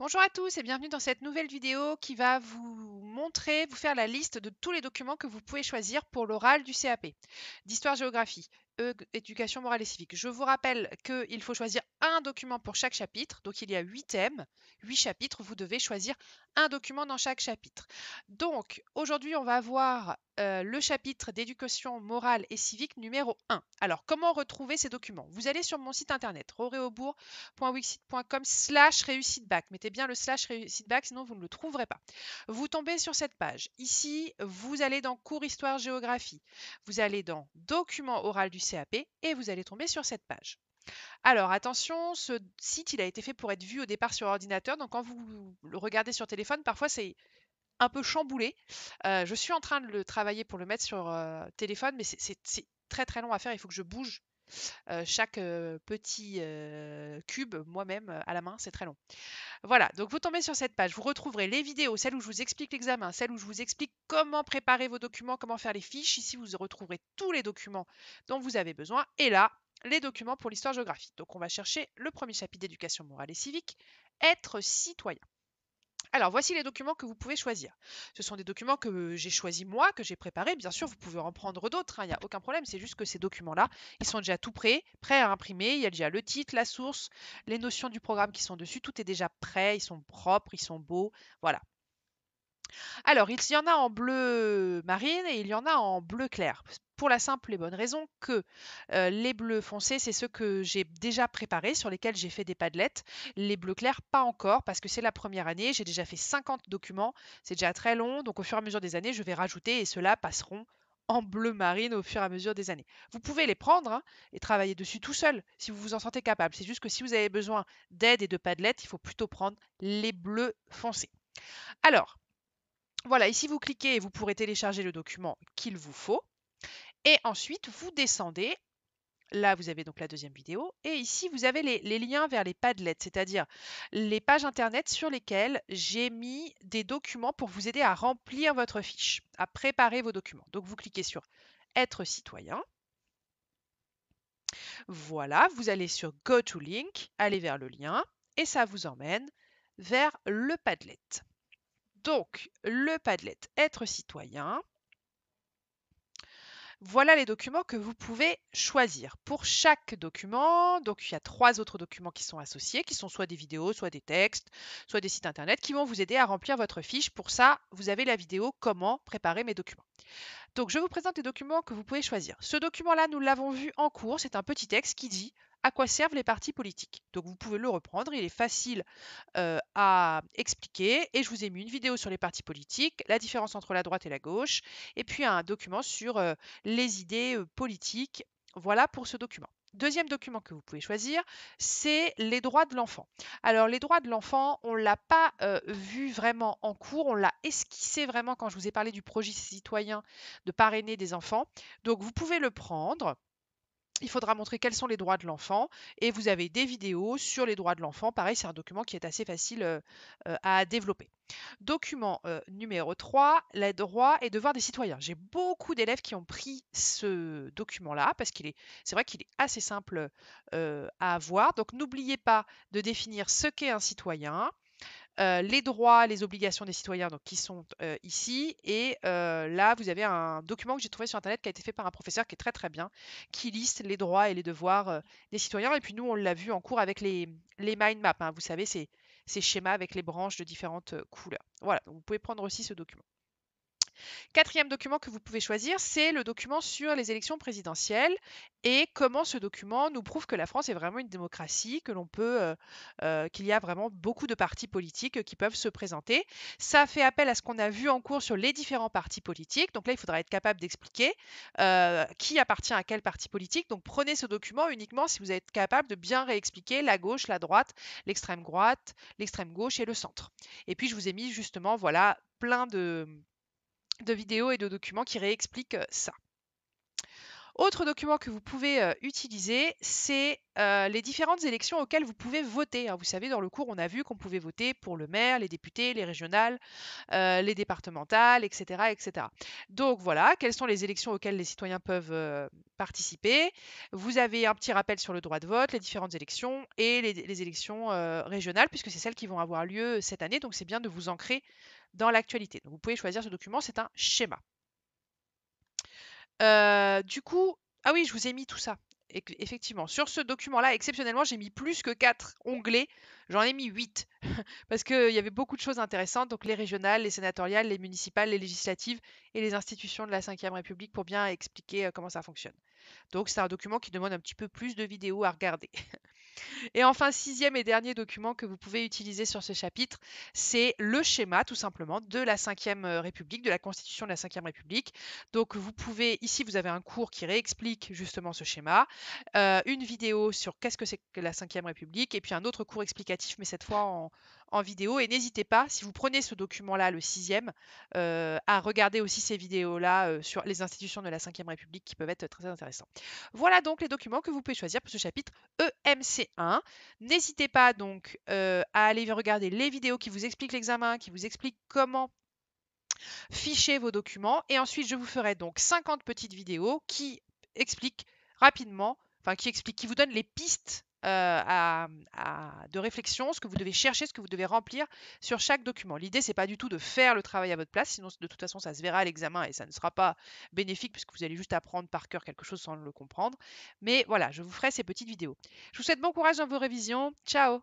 Bonjour à tous et bienvenue dans cette nouvelle vidéo qui va vous faire la liste de tous les documents que vous pouvez choisir pour l'oral du CAP, d'histoire-géographie, éducation morale et civique. Je vous rappelle qu'il faut choisir un document pour chaque chapitre, donc il y a 8 thèmes, 8 chapitres, vous devez choisir un document dans chaque chapitre. Donc aujourd'hui on va voir le chapitre d'éducation morale et civique numéro 1. Alors comment retrouver ces documents? Vous allez sur mon site internet roréaubourg.wixsite.com/réussitebac. Mettez bien le /réussitebac, sinon vous ne le trouverez pas. Vous tombez sur cette page. Ici, vous allez dans cours histoire-géographie. Vous allez dans documents oral du CAP et vous allez tomber sur cette page. Alors attention, ce site il a été fait pour être vu au départ sur ordinateur, donc quand vous le regardez sur téléphone, parfois c'est un peu chamboulé. Je suis en train de le travailler pour le mettre sur téléphone, mais c'est très très long à faire. Il faut que je bouge chaque petit cube moi-même à la main, c'est très long. Voilà, donc vous tombez sur cette page, vous retrouverez les vidéos, celles où je vous explique l'examen, celles où je vous explique comment préparer vos documents, comment faire les fiches. Ici, vous retrouverez tous les documents dont vous avez besoin. Et là, les documents pour l'histoire-géographie. Donc on va chercher le premier chapitre d'éducation morale et civique, être citoyen. Alors, voici les documents que vous pouvez choisir. Ce sont des documents que j'ai choisis moi, que j'ai préparés. Bien sûr, vous pouvez en prendre d'autres, il n'y a aucun problème. C'est juste que ces documents-là, ils sont déjà tout prêts à imprimer. Il y a déjà le titre, la source, les notions du programme qui sont dessus. Tout est déjà prêt, ils sont propres, ils sont beaux. Voilà. Alors, il y en a en bleu marine et il y en a en bleu clair. Pour la simple et bonne raison que les bleus foncés, c'est ceux que j'ai déjà préparés, sur lesquels j'ai fait des padlets. Les bleus clairs, pas encore, parce que c'est la première année. J'ai déjà fait 50 documents. C'est déjà très long. Donc, au fur et à mesure des années, je vais rajouter et ceux-là passeront en bleu marine au fur et à mesure des années. Vous pouvez les prendre hein, et travailler dessus tout seul si vous vous en sentez capable. C'est juste que si vous avez besoin d'aide et de padlets, il faut plutôt prendre les bleus foncés. Alors, voilà, ici vous cliquez et vous pourrez télécharger le document qu'il vous faut. Et ensuite, vous descendez. Là, vous avez donc la deuxième vidéo. Et ici, vous avez les liens vers les Padlets, c'est-à-dire les pages internet sur lesquelles j'ai mis des documents pour vous aider à remplir votre fiche, à préparer vos documents. Donc, vous cliquez sur Être citoyen. Voilà, vous allez sur Go to Link, allez vers le lien, et ça vous emmène vers le Padlet. Donc, le Padlet Être citoyen. Voilà les documents que vous pouvez choisir. Pour chaque document, donc il y a 3 autres documents qui sont associés, qui sont soit des vidéos, soit des textes, soit des sites internet, qui vont vous aider à remplir votre fiche. Pour ça, vous avez la vidéo Comment préparer mes documents. Donc je vous présente les documents que vous pouvez choisir. Ce document-là, nous l'avons vu en cours, c'est un petit texte qui dit à quoi servent les partis politiques. Donc vous pouvez le reprendre, il est facile à expliquer et je vous ai mis une vidéo sur les partis politiques, la différence entre la droite et la gauche, et puis un document sur les idées politiques. Voilà pour ce document. Deuxième document que vous pouvez choisir, c'est les droits de l'enfant. Alors les droits de l'enfant, on ne l'a pas vu vraiment en cours, on l'a esquissé vraiment quand je vous ai parlé du projet citoyen de parrainer des enfants. Donc vous pouvez le prendre. Il faudra montrer quels sont les droits de l'enfant et vous avez des vidéos sur les droits de l'enfant. Pareil, c'est un document qui est assez facile à développer. Document numéro 3, les droits et devoirs des citoyens. J'ai beaucoup d'élèves qui ont pris ce document-là parce c'est vrai qu'il est assez simple à avoir. Donc n'oubliez pas de définir ce qu'est un citoyen, les droits, les obligations des citoyens donc, qui sont ici. Et là, vous avez un document que j'ai trouvé sur Internet qui a été fait par un professeur qui est très très bien, qui liste les droits et les devoirs des citoyens. Et puis nous, on l'a vu en cours avec les mind maps. Hein. Vous savez, ces schémas avec les branches de différentes couleurs. Voilà, donc vous pouvez prendre aussi ce document. Quatrième document que vous pouvez choisir, c'est le document sur les élections présidentielles et comment ce document nous prouve que la France est vraiment une démocratie, qu'il y a vraiment beaucoup de partis politiques qui peuvent se présenter. Ça fait appel à ce qu'on a vu en cours sur les différents partis politiques. Donc là, il faudra être capable d'expliquer qui appartient à quel parti politique. Donc prenez ce document uniquement si vous êtes capable de bien réexpliquer la gauche, la droite, l'extrême gauche et le centre. Et puis je vous ai mis justement, voilà, plein de vidéos et de documents qui réexpliquent ça. Autre document que vous pouvez utiliser, c'est les différentes élections auxquelles vous pouvez voter, hein. Vous savez, dans le cours, on a vu qu'on pouvait voter pour le maire, les députés, les régionales, les départementales, etc., etc. Donc voilà, quelles sont les élections auxquelles les citoyens peuvent participer. Vous avez un petit rappel sur le droit de vote, les différentes élections et les élections régionales, puisque c'est celles qui vont avoir lieu cette année. Donc c'est bien de vous ancrer dans l'actualité. Donc vous pouvez choisir ce document, c'est un schéma. Du coup, ah oui, je vous ai mis tout ça. Effectivement, sur ce document-là, exceptionnellement, j'ai mis plus que 4 onglets. J'en ai mis 8 parce qu'il y avait beaucoup de choses intéressantes. Donc les régionales, les sénatoriales, les municipales, les législatives et les institutions de la Ve République pour bien expliquer comment ça fonctionne. Donc c'est un document qui demande un petit peu plus de vidéos à regarder. Et enfin, sixième et dernier document que vous pouvez utiliser sur ce chapitre, c'est le schéma tout simplement de la Ve République, de la Constitution de la Ve République. Donc vous pouvez, ici vous avez un cours qui réexplique justement ce schéma, une vidéo sur qu'est-ce que c'est que la Ve République, et puis un autre cours explicatif, mais cette fois en vidéo. Et n'hésitez pas, si vous prenez ce document-là, le sixième, à regarder aussi ces vidéos-là sur les institutions de la Ve République qui peuvent être très intéressants. Voilà donc les documents que vous pouvez choisir pour ce chapitre EMC1. N'hésitez pas donc à aller regarder les vidéos qui vous expliquent l'examen, qui vous expliquent comment ficher vos documents. Et ensuite, je vous ferai donc 50 petites vidéos qui expliquent rapidement, enfin qui vous donnent les pistes de réflexion, ce que vous devez chercher, ce que vous devez remplir sur chaque document. L'idée, c'est pas du tout de faire le travail à votre place, sinon de toute façon, ça se verra à l'examen et ça ne sera pas bénéfique puisque vous allez juste apprendre par cœur quelque chose sans le comprendre. Mais voilà, je vous ferai ces petites vidéos. Je vous souhaite bon courage dans vos révisions. Ciao!